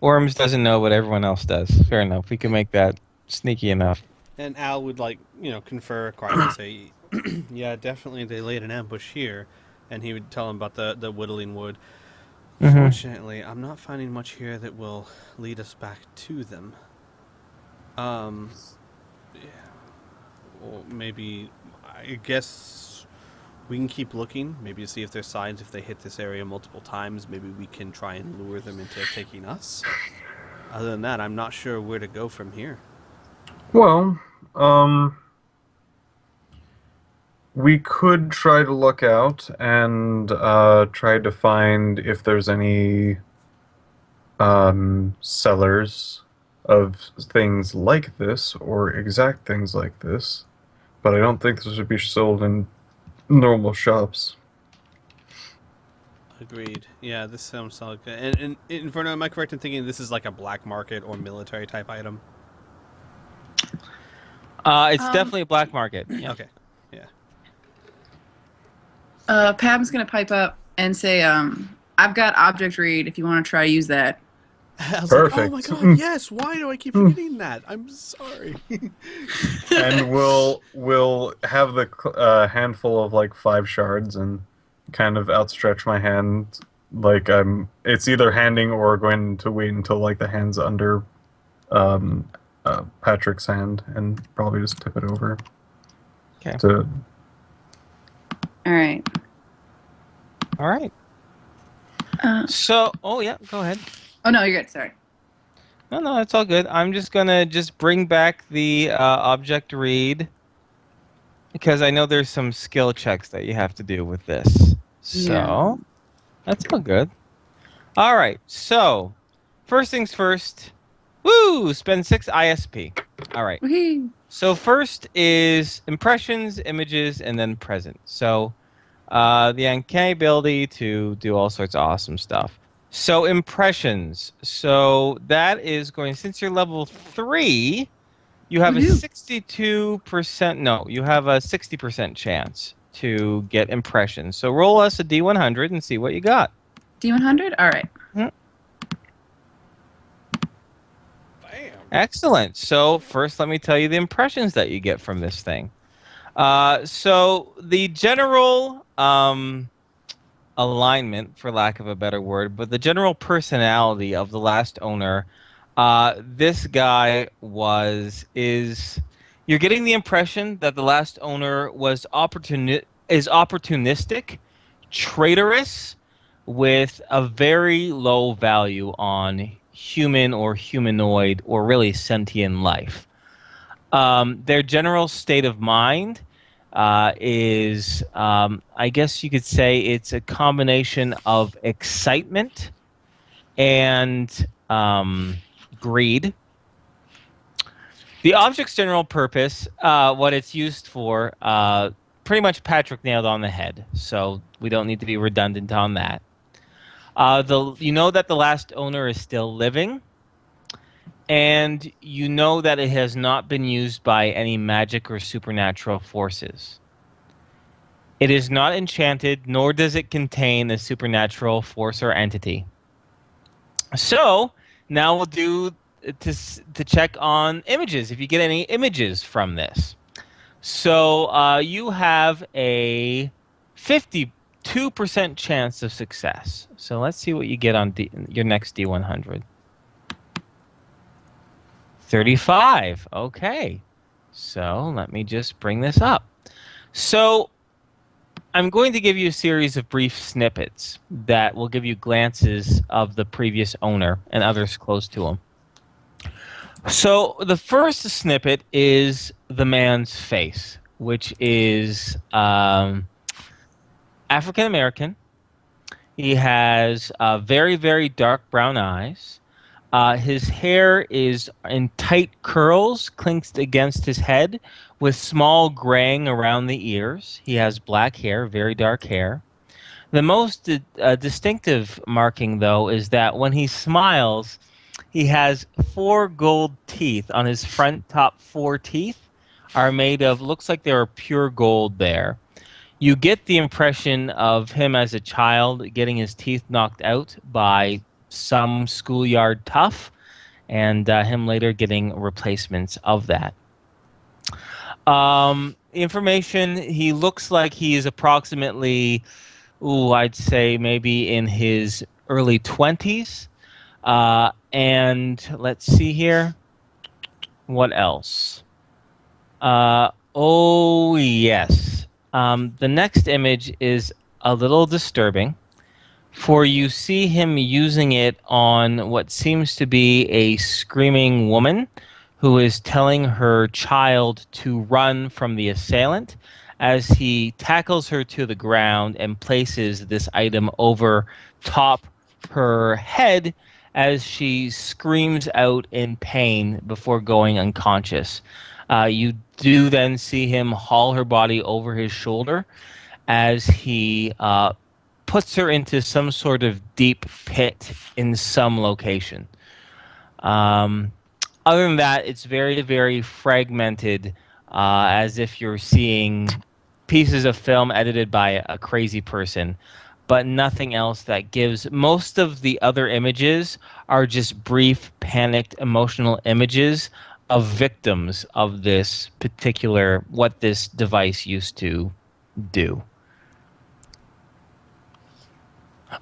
Worms doesn't know what everyone else does. Fair enough. We can make that sneaky enough. And Al would confer quietly and say, "Yeah, definitely they laid an ambush here," and he would tell him about the whittling wood. Mm-hmm. Fortunately, I'm not finding much here that will lead us back to them. Um, yeah, well, maybe I guess we can keep looking. Maybe to see if there's signs. If they hit this area multiple times, maybe we can try and lure them into taking us. Other than that, I'm not sure where to go from here. Well, um, we could try to look out and try to find if there's any sellers of things like this or exact things like this. But I don't think this would be sold in normal shops. Agreed. Yeah, this sounds solid. And Inferno, am I correct in thinking this is like a black market or military type item? It's Um, definitely a black market. Yep. Okay. Yeah. Pam's gonna pipe up and say, I've got object read if you want to try to use that. I was like, oh my Perfect. god, yes. Why do I keep forgetting that? I'm sorry. And we'll have the handful of like 5 shards and kind of outstretch my hand like it's either handing or going to wait until like the hand's under um, Patrick's hand and probably just tip it over Okay. to All right. All right. Uh, So, oh yeah, go ahead. oh no, you're good. Sorry. No, it's all good. I'm just gonna bring back the object read because I know there's some skill checks that you have to do with this. So Yeah. that's all good. All right. So first things first. Woo! Spend 6 ISP. All right. Woohoo. So first is impressions, images, and then present. So the uncanny ability to do all sorts of awesome stuff. So impressions. So that is going, since you're level 3, you have a Woohoo. 62%, no, you have a 60% chance to get impressions. So roll us a D100 and see what you got. D100. All right. Mhm. Bam. Excellent. So first, let me tell you the impressions that you get from this thing. So the general alignment, for lack of a better word, but the general personality of the last owner, this guy is. You're getting the impression that the last owner is opportunistic, traitorous, with a very low value on human or humanoid or really sentient life. Their general state of mind is, I guess you could say, it's a combination of excitement and greed. The object's general purpose, what it's used for, pretty much Patrick nailed on the head, so we don't need to be redundant on that. You know that the last owner is still living, and you know that it has not been used by any magic or supernatural forces. It is not enchanted, nor does it contain a supernatural force or entity. So now we'll do to check on images. If you get any images from this, so you have a 52% chance of success. So let's see what you get on your next D100. 35. Okay. So let me just bring this up. So I'm going to give you a series of brief snippets that will give you glances of the previous owner and others close to him. So the first snippet is the man's face, which is African American. He has very, very dark brown eyes. His hair is in tight curls, clinked against his head, with small graying around the ears. He has black hair, very dark hair. The most distinctive marking, though, is that when he smiles, he has 4 gold teeth on his front top 4 teeth are made of, looks like there are pure gold there. You get the impression of him as a child getting his teeth knocked out by some schoolyard tough, and him later getting replacements of that. Information, he looks like he is approximately, I'd say maybe in his early 20s. And let's see here. What else? Oh, yes. The next image is a little disturbing, for you see him using it on what seems to be a screaming woman who is telling her child to run from the assailant as he tackles her to the ground and places this item over top her head as she screams out in pain before going unconscious. You do then see him haul her body over his shoulder as he puts her into some sort of deep pit in some location. Um, Other than that, it's very, very fragmented, as if you're seeing pieces of film edited by a crazy person, but nothing else that gives. Most of the other images are just brief, panicked, emotional images of victims of this particular, what this device used to do.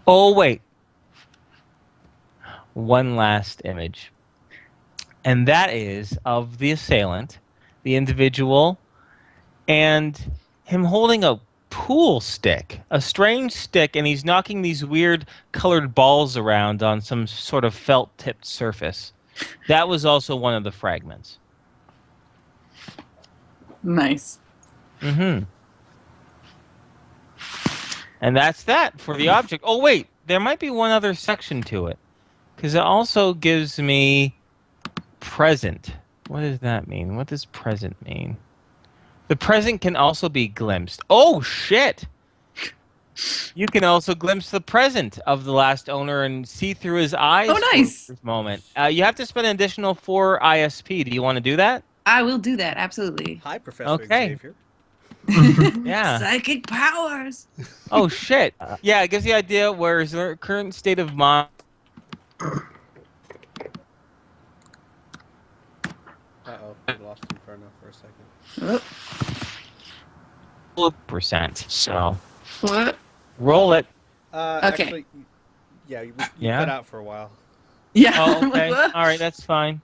Oh, wait. One last image. And that is of the assailant, the individual, and him holding a pool stick, a strange stick, and he's knocking these weird colored balls around on some sort of felt-tipped surface. That was also one of the fragments. Nice. Mm-hmm. And that's that for the object. Oh, wait, there might be one other section to it, because it also gives me present. What does that mean? What does present mean? The present can also be glimpsed. Oh, shit! You can also glimpse the present of the last owner and see through his eyes Oh, nice. for this moment. You have to spend an additional 4 ISP. Do you want to do that? I will do that, absolutely. Hi, Professor Okay. Xavier. Yeah. Psychic powers. Oh, shit. Yeah, it gives the idea where his current state of mind. Uh-oh, we lost Inferno for a second. Oh, Percent. So what? roll it. Okay. Actually, yeah, you Yeah? cut out for a while. Yeah. Oh, I'm like, okay. what? All right, that's fine.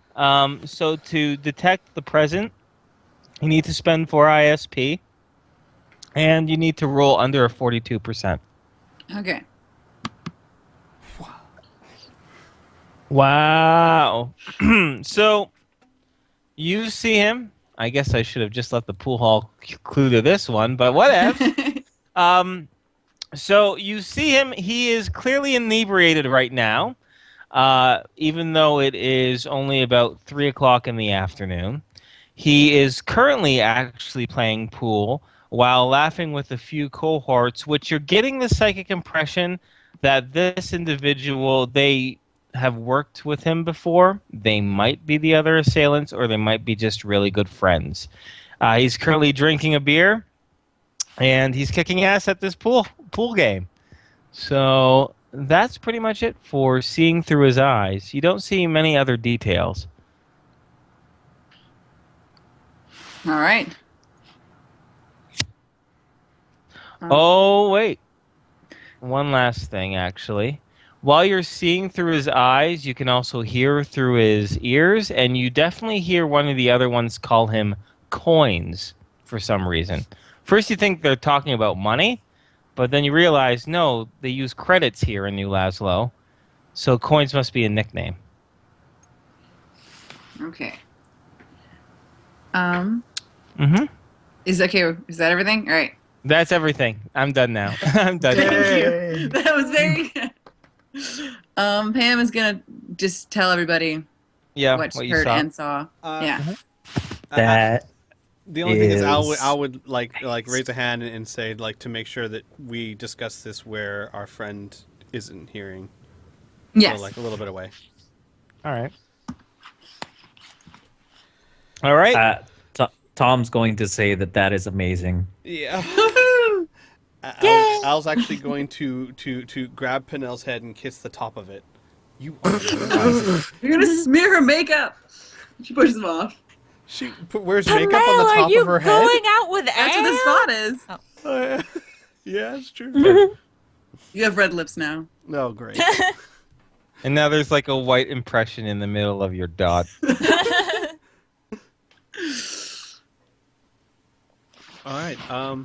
So to detect the present, you need to spend 4 ISP, and you need to roll under a 42%. Okay. Wow. So you see him. I guess I should have just let the pool hall clue to this one, but whatever. So you see him. He is clearly inebriated right now, even though it is only about 3 o'clock in the afternoon. He is currently actually playing pool while laughing with a few cohorts, which you're getting the psychic impression that this individual, they have worked with him before. They might be the other assailants, or they might be just really good friends. He's currently drinking a beer, and he's kicking ass at this pool game. So that's pretty much it for seeing through his eyes. You don't see many other details. All right. Oh, wait. One last thing, actually. While you're seeing through his eyes, you can also hear through his ears, and you definitely hear one of the other ones call him coins for some reason. First, you think they're talking about money, but then you realize, no, they use credits here in New Laszlo, so coins must be a nickname. Okay. Mm-hmm. Is that everything? All right. That's everything. I'm done now. I'm done. Thank Yay. you. That was very good. Pam is gonna just tell everybody Yeah, what what she you heard saw. and saw. Yeah. That The only thing is, I is- would like raise a hand and say like to make sure that we discuss this where our friend isn't hearing. Yes. So like a little bit away. All right. All right. Tom's going to say that is amazing. Yeah. Woohoo! Al's actually going to grab Pinnell's head and kiss the top of it. You are right. You're gonna smear her makeup. She pushes him off. She wears Pamela, makeup on the are top you of her head. going out with That's what the Anne? spot is. Oh, yeah. Yeah, it's true. You have red lips now. Oh, great. And now there's like a white impression in the middle of your dot. All right.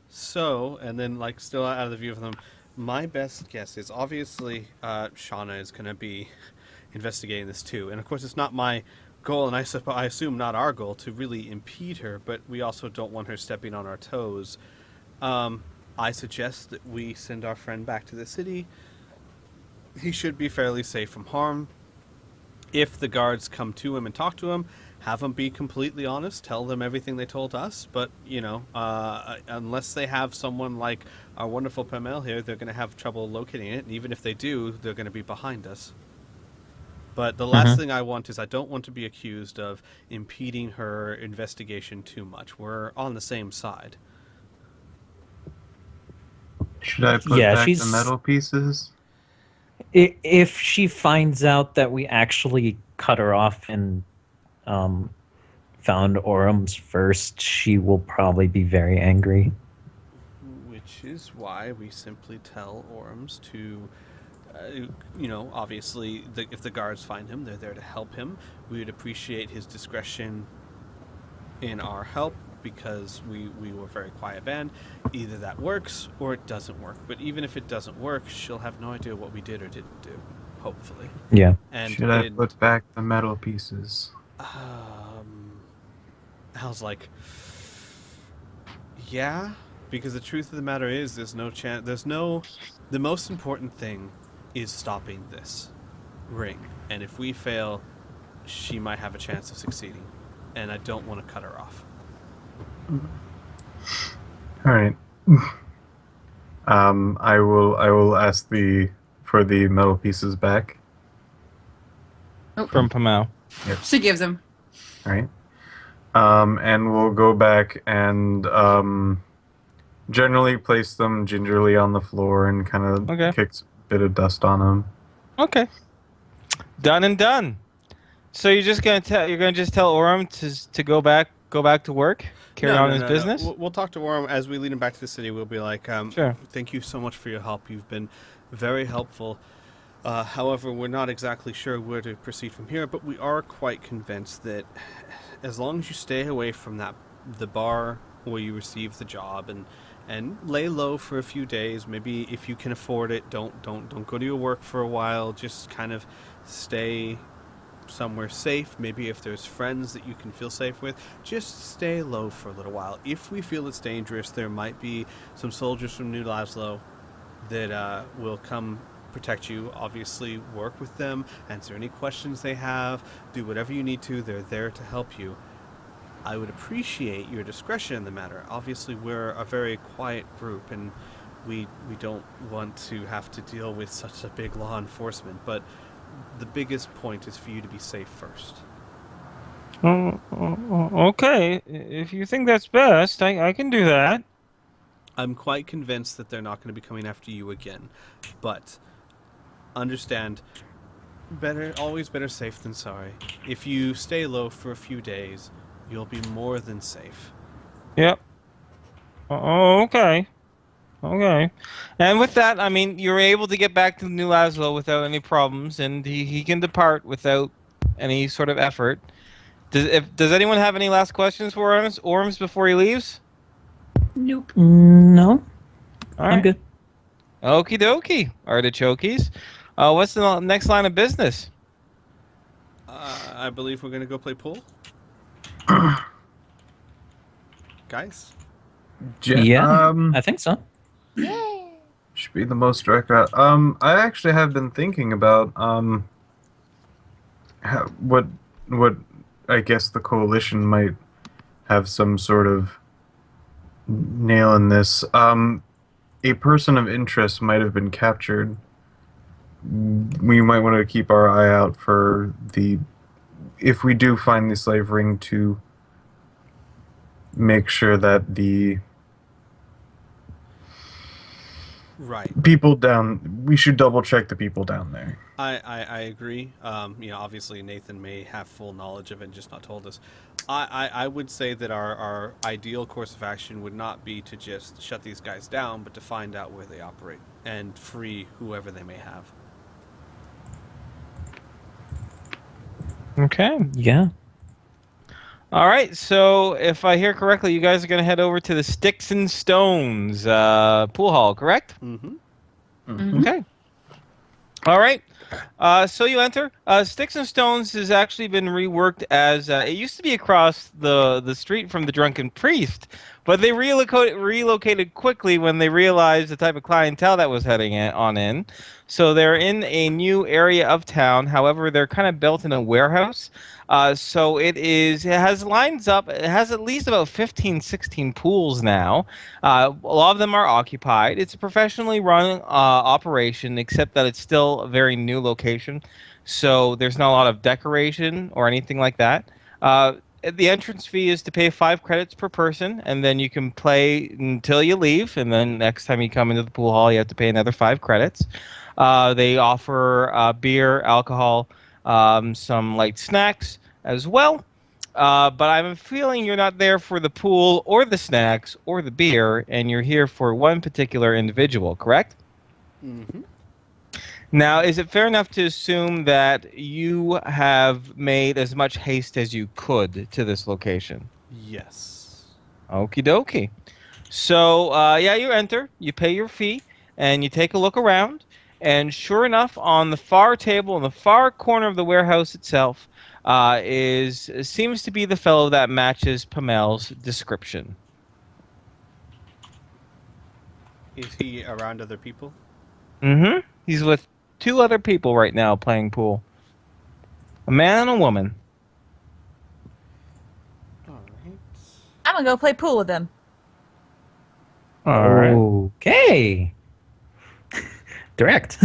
So, and then like still out of the view of them, my best guess is obviously Shauna is going to be investigating this too, and of course it's not my goal, and I assume not our goal to really impede her, but we also don't want her stepping on our toes. I suggest that we send our friend back to the city. He should be fairly safe from harm. If the guards come to him and talk to him, have them be completely honest, tell them everything they told us, but, you know, unless they have someone like our wonderful Pamela here, they're going to have trouble locating it, and even if they do, they're going to be behind us. But the last thing I want is I don't want to be accused of impeding her investigation too much. We're on the same side. Should I put Yeah, back the she's- metal pieces? If she finds out that we actually cut her off and found Orum's first, she will probably be very angry. Which is why we simply tell Orms to, you know, obviously, if the guards find him, they're there to help him. We would appreciate his discretion in our help because we were a very quiet band. Either that works or it doesn't work. But even if it doesn't work, she'll have no idea what we did or didn't do, hopefully. Yeah. And Should I put back the metal pieces? Hal's like, yeah, because the truth of the matter is there's no chance, the most important thing is stopping this ring. And if we fail, she might have a chance of succeeding. And I don't want to cut her off. All right. I will ask for the metal pieces back. From Pamel. She gives him. All right. And we'll go back and generally place them gingerly on the floor and kind of Okay. kick a bit of dust on them. Okay. Done and done. So you're just gonna tell Orum to go back to work, carry on his business. We'll talk to Orm as we lead him back to the city. We'll be like, Sure. thank you so much for your help. You've been very helpful. However, we're not exactly sure where to proceed from here, but we are quite convinced that as long as you stay away from the bar where you received the job and lay low for a few days, maybe if you can afford it, don't go to your work for a while. Just kind of stay somewhere safe. Maybe if there's friends that you can feel safe with, just stay low for a little while. If we feel it's dangerous, there might be some soldiers from New Laszlo that will come protect you. Obviously, work with them, answer any questions they have, do whatever you need to. They're there to help you. I would appreciate your discretion in the matter. Obviously, we're a very quiet group, and we don't want to have to deal with such a big law enforcement, but the biggest point is for you to be safe first. Okay. If you think that's best, I can do that. I'm quite convinced that they're not going to be coming after you again, but understand, always better safe than sorry. If you stay low for a few days, you'll be more than safe. Yep. Okay. Okay. And with that, I mean, you're able to get back to New Laszlo without any problems, and he can depart without any sort of effort. Does anyone have any last questions for Orms before he leaves? Nope. No, All I'm right. good. Okie dokie, artichokes. What's the next line of business? I believe we're going to go play pool. Guys? Yeah, I think so. Should be the most direct route. I actually have been thinking about what I guess the coalition might have some sort of nail in this. A person of interest might have been captured. We might want to keep our eye out for if we do find the slave ring, to make sure that Right. People down. We should double check the people down there. I agree. Obviously Nathan may have full knowledge of it and just not told us. I would say that our ideal course of action would not be to just shut these guys down, but to find out where they operate and free whoever they may have. Okay. Yeah. All right. So if I hear correctly, you guys are going to head over to the Sticks and Stones pool hall, correct? Mm-hmm. Mhm. Okay. All right. So you enter. Sticks and Stones has actually been reworked as it used to be across the street from the Drunken Priest, but they relocated quickly when they realized the type of clientele that was heading on in. So they're in a new area of town. However, they're kind of built in a warehouse. So it has lines up. It has at least about 15, 16 pools now. A lot of them are occupied. It's a professionally run operation, except that it's still a very new location. So there's not a lot of decoration or anything like that. The entrance fee is to pay 5 credits per person, and then you can play until you leave. And then next time you come into the pool hall, you have to pay another 5 credits. They offer beer, alcohol, some light snacks as well. But I'm feeling you're not there for the pool or the snacks or the beer, and you're here for one particular individual, correct? Mm-hmm. Now, is it fair enough to assume that you have made as much haste as you could to this location? Yes. Okie dokie. So, yeah, you enter, you pay your fee, and you take a look around. And sure enough, on the far table in the far corner of the warehouse itself, seems to be the fellow that matches Pamel's description. Is he around other people? Mm-hmm. He's with 2 other people right now playing pool. A man and a woman. All right. I'm gonna go play pool with them. All right. Okay. Direct.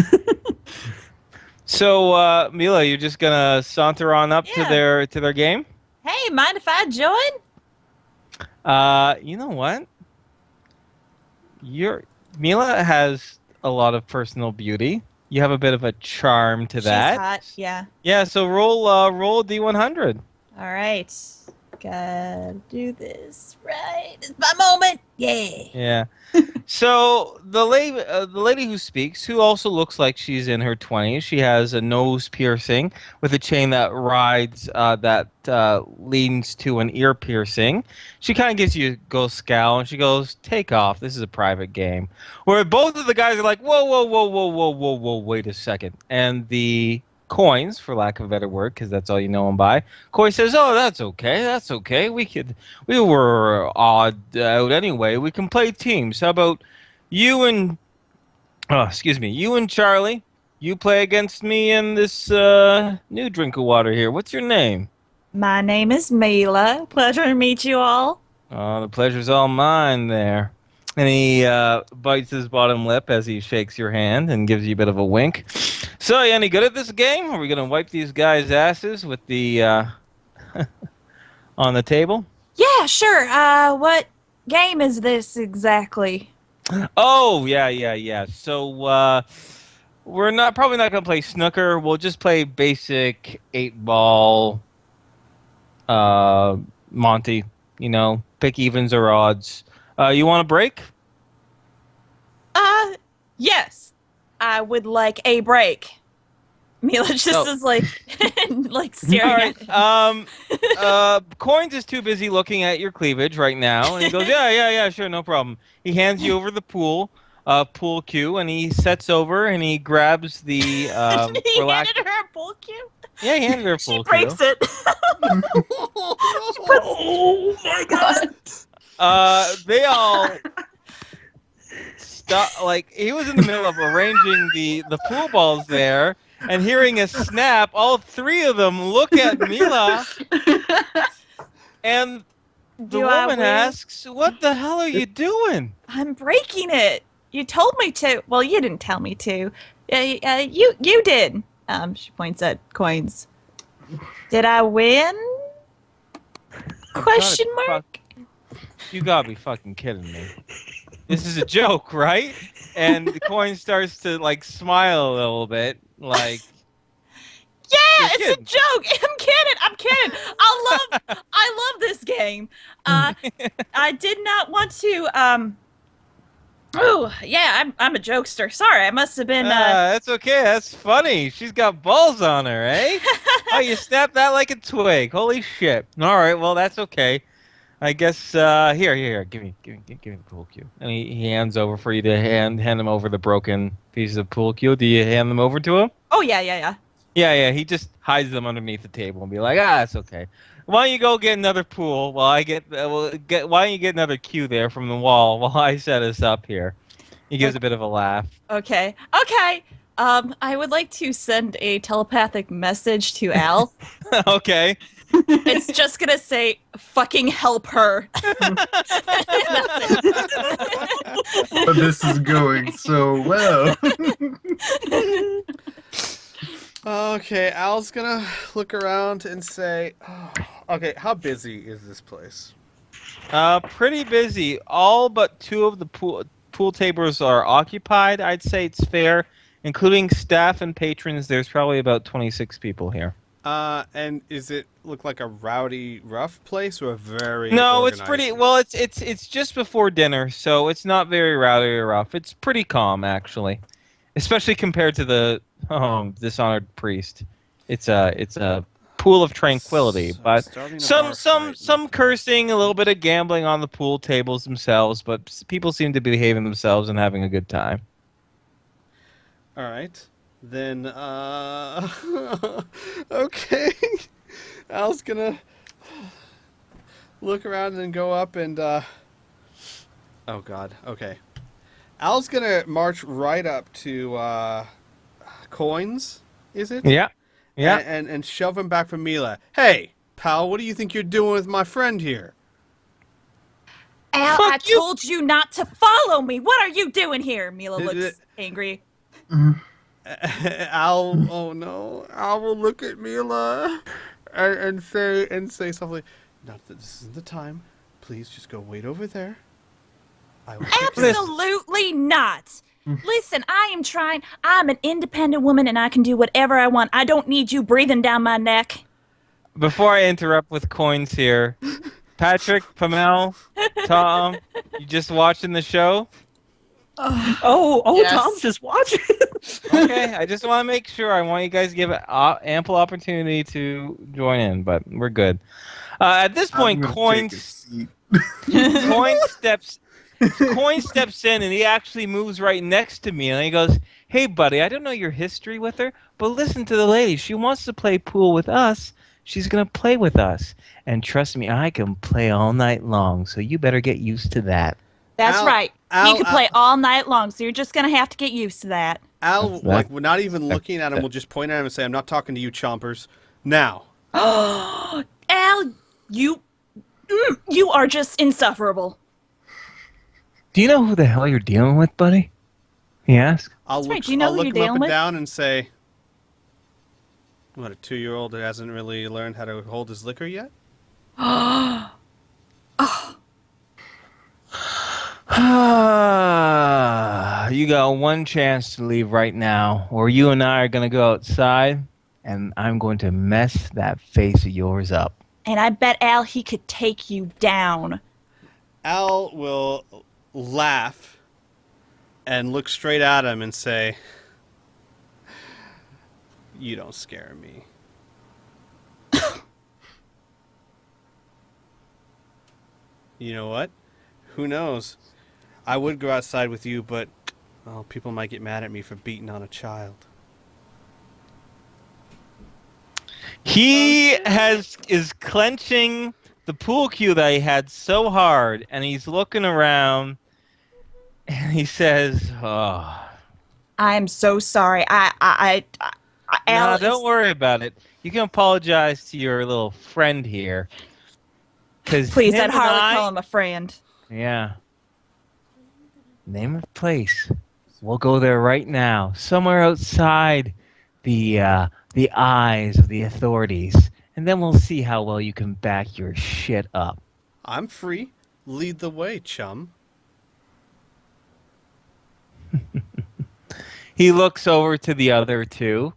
So, Mila, you're just gonna saunter on up Yeah. to their game? Hey, mind if I join? You know what? Mila has a lot of personal beauty. You have a bit of a charm to She's that. hot. Yeah. Yeah, so roll a D100. All right. Gotta do this right. It's my moment. Yeah. Yeah. So the lady who speaks, who also looks like she's in her 20s, she has a nose piercing with a chain that leads to an ear piercing. She kind of gives you a ghost scowl, and she goes, "Take off. This is a private game." Where both of the guys are like, "Whoa, whoa, whoa, whoa, whoa, whoa, whoa, wait a second!" And the coins, for lack of a better word, because that's all you know them by. Coy says, "Oh, that's okay. That's okay. We were odd out anyway. We can play teams. How about you and, you and Charlie? You play against me and this new drink of water here. What's your name?" My name is Mila. Pleasure to meet you all. "Oh, the pleasure's all mine there." And he bites his bottom lip as he shakes your hand and gives you a bit of a wink. "So, you any good at this game? Are we going to wipe these guys' asses with the on the table?" Yeah, sure. What game is this exactly? Oh, yeah. So, we're probably not gonna play snooker. We'll just play basic 8-ball, Monty. You know, pick evens or odds. You want a break? Yes. I would like a break. Mila just Oh. is like, like staring All at right. him. Coins is too busy looking at your cleavage right now, and he goes, "Yeah, sure, no problem." He hands you over the pool cue, and he sets over and he grabs the He for lack- handed her a pool cue. Yeah, he handed her a She pool breaks cue. it. Oh my god. They all stop. Like he was in the middle of arranging the pool balls there, and hearing a snap, all 3 of them look at Mila, and the Do I woman win? asks, "What the hell are you doing?" I'm breaking it. You told me to. Well, you didn't tell me to. You did. She points at coins. Did I win? Question mark. You gotta be fucking kidding me. This is a joke, right? And the coin starts to like smile a little bit, like Yeah, you're it's a kidding. joke. I'm kidding. I'm kidding. I love this game. I did not want to. Oh yeah, I'm a jokester. Sorry, I must have been. That's okay. That's funny. She's got balls on her, eh? Oh, you snapped that like a twig. Holy shit. All right, well, that's okay. I guess here. Give me the pool cue. And he hands over for you to hand him over the broken pieces of pool cue. Do you hand them over to him? Oh yeah. Yeah. He just hides them underneath the table and be like, it's okay. Why don't you go get another pool while I get why don't you get another cue there from the wall while I set us up here? He gives a bit of a laugh. Okay. I would like to send a telepathic message to Al. Okay. It's just gonna say, "Fucking help her." That's it. But this is going so well. Okay, Al's gonna look around and say, okay, how busy is this place? Pretty busy. All but two of the pool tables are occupied. I'd say it's fair, including staff and patrons. There's probably about 26 people here. And is it look like a rowdy, rough place or a very No, it's organized? pretty well. It's just before dinner, so it's not very rowdy or rough. It's pretty calm actually, especially compared to the dishonored priest. It's a pool of tranquility, So but starting a some bar some fight, some nothing. cursing, a little bit of gambling on the pool tables themselves, but people seem to be behaving themselves and having a good time. All right, then. Okay, Al's gonna look around and go up and. Oh God. Okay. Al's gonna march right up to Coins. Is it? Yeah. And shove him back from Mila. Hey, pal, what do you think you're doing with my friend here? Al, Fuck I you. told you not to follow me. What are you doing here? Mila looks angry. Al, oh no, Al will look at Mila and say something. No, this isn't the time. Please just go wait over there. I will take care of Absolutely not. Listen, I'm an independent woman and I can do whatever I want. I don't need you breathing down my neck. Before I interrupt with coins here, Patrick, Pamel, Tom, you just watching the show? Yes. Tom's just watching. Okay, I just want to make sure. I want you guys to give ample opportunity to join in, but we're good. At this point, I'm gonna take a Coins seat. Coin steps in and he actually moves right next to me and he goes, "Hey, buddy, I don't know your history with her, but listen to the lady. She wants to play pool with us. She's gonna play with us, and trust me, I can play all night long. So you better get used to that." That's Al- right. Al- You can play all night long, so you're just going to have to get used to that. Al, That's like, that- we're not even looking at him. We'll just point at him and say, "I'm not talking to you, chompers." Now, Al, you are just insufferable. Do you know who the hell you're dealing with, buddy? He asked. I'll That's look. right. Do you know I'll who look you're him up dealing and with? down and say, "What, a 2-year-old that hasn't really learned how to hold his liquor yet?" You got one chance to leave right now, or you and I are gonna go outside, and I'm going to mess that face of yours up. And I bet Al he could take you down. Al will laugh and look straight at him and say, "You don't scare me." You know what? Who knows? I would go outside with you, but well, people might get mad at me for beating on a child. He is clenching the pool cue that he had so hard, and he's looking around, and he says, "Oh, I'm so sorry. Al no, is- don't worry about it. You can apologize to your little friend here." Please, I'd hardly call him a friend. Yeah. Name of place. We'll go there right now. Somewhere outside the eyes of the authorities. And then we'll see how well you can back your shit up. I'm free. Lead the way, chum. He looks over to the other two,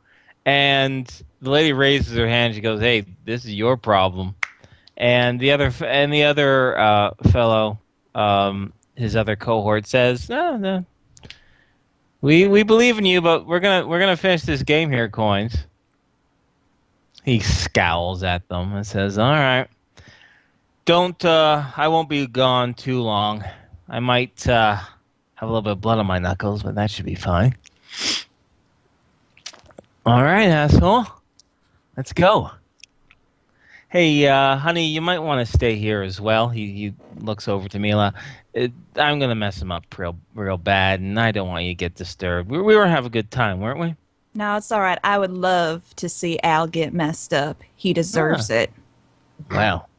and the lady raises her hand. She goes, "Hey, this is your problem." And the other fellow, his other cohort says, "No, no, we believe in you, but we're gonna finish this game here, Coins." He scowls at them and says, "All right, don't. I won't be gone too long. I might have a little bit of blood on my knuckles, but that should be fine." All right, asshole. Let's go. Hey, honey, you might want to stay here as well. He looks over to Mila. I'm gonna mess him up real bad, and I don't want you to get disturbed. We were having a good time, weren't we? No, it's all right. I would love to see Al get messed up. He deserves it. Well,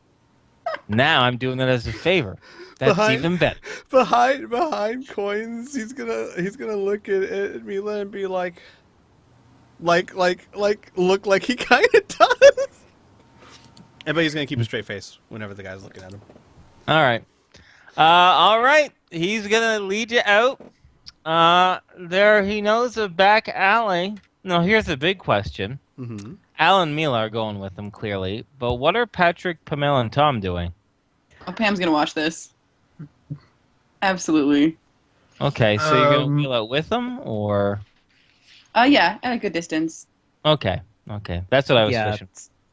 now I'm doing it as a favor. That's Behind- even better. Behind Coins, he's gonna look at Mila and be like look like he kind of does. But he's gonna keep a straight face whenever the guy's looking at him. All right. All right. He's gonna lead you out. There he knows a back alley. Now here's the big question. Mm-hmm. Al and Mila are going with him clearly, but what are Patrick, Pamela, and Tom doing? Oh, Pam's gonna watch this. Absolutely. Okay, so you're gonna wheel out with them, or Yeah, at a good distance. okay, that's what I was Yeah, fishing.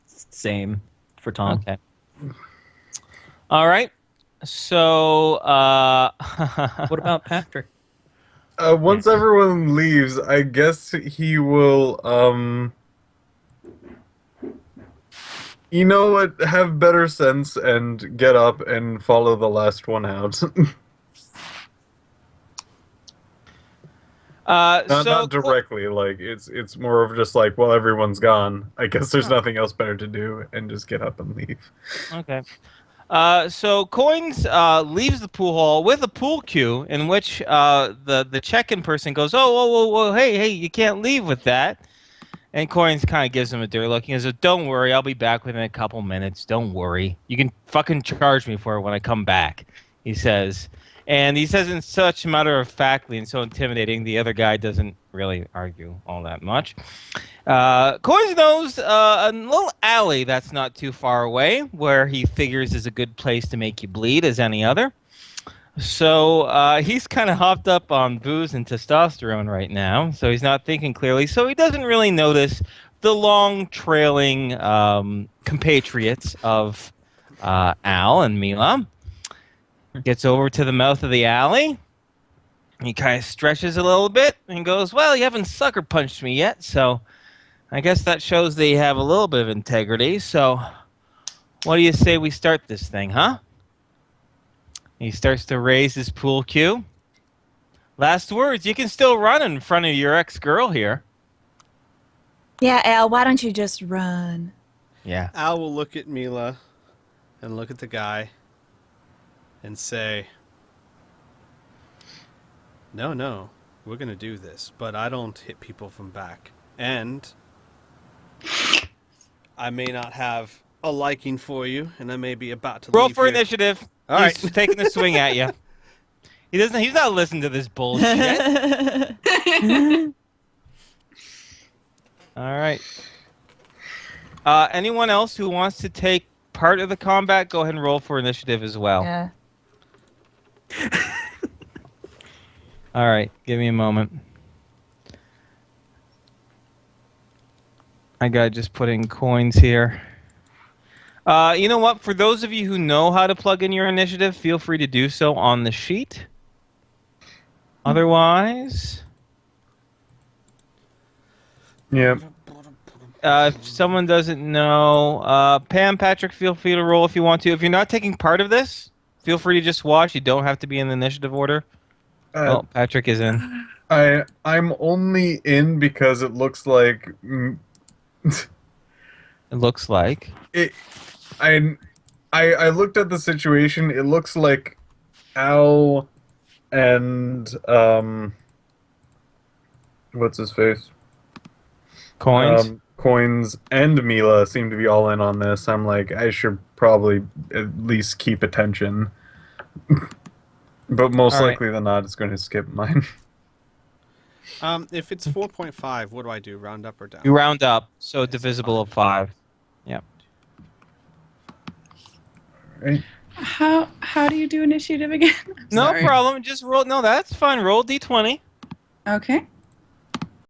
same for Tom. Okay. All right. So, What about Patrick? Once everyone leaves, I guess he will, you know what, have better sense and get up and follow the last one out. Not directly, like, it's more of just like, well, everyone's gone. I guess there's nothing else better to do, and just get up and leave. Okay. So Coins leaves the pool hall with a pool cue in which the check-in person goes, "Oh, whoa, whoa, whoa, hey, you can't leave with that." And Coins kind of gives him a dirty look. He goes, "Don't worry, I'll be back within a couple minutes. Don't worry. You can fucking charge me for it when I come back," he says. And he says in such matter-of-factly and so intimidating, the other guy doesn't really argue all that much. Coins knows a little alley that's not too far away, where he figures is a good place to make you bleed as any other. So he's kind of hopped up on booze and testosterone right now, so he's not thinking clearly. So he doesn't really notice the long trailing compatriots of Al and Mila. Gets over to the mouth of the alley. He kind of stretches a little bit and goes, "Well, you haven't sucker punched me yet, so I guess that shows that you have a little bit of integrity. So what do you say we start this thing, huh?" He starts to raise his pool cue. Last words, you can still run in front of your ex-girl here. Yeah, Al, why don't you just run? Yeah. Al will look at Mila and look at the guy and say, No, we're gonna do this, but I don't hit people from back. And I may not have a liking for you, and I may be about to Roll leave for here. initiative. All He's right. taking a swing at you. He's not listening to this bullshit. All right. Anyone else who wants to take part of the combat, go ahead and roll for initiative as well. Yeah. All right, give me a moment. I gotta just put in Coins here. You know what? For those of you who know how to plug in your initiative, feel free to do so on the sheet. Otherwise, Yeah. if someone doesn't know, Pam, Patrick, feel free to roll if you want to. If you're not taking part of this, feel free to just watch. You don't have to be in the initiative order. Oh, Patrick is in. I'm only in because it looks like It looks like. I looked at the situation. It looks like Al and what's his face? Coins. Coins and Mila seem to be all in on this. I'm like, I should probably at least keep attention. But most All right. likely than not, it's going to skip mine. If it's 4.5, what do I do? Round up or down? You round up, so divisible of 5. Right. How do you do initiative again? I'm No sorry. problem. Just roll. No, that's fine. Roll d20. Okay.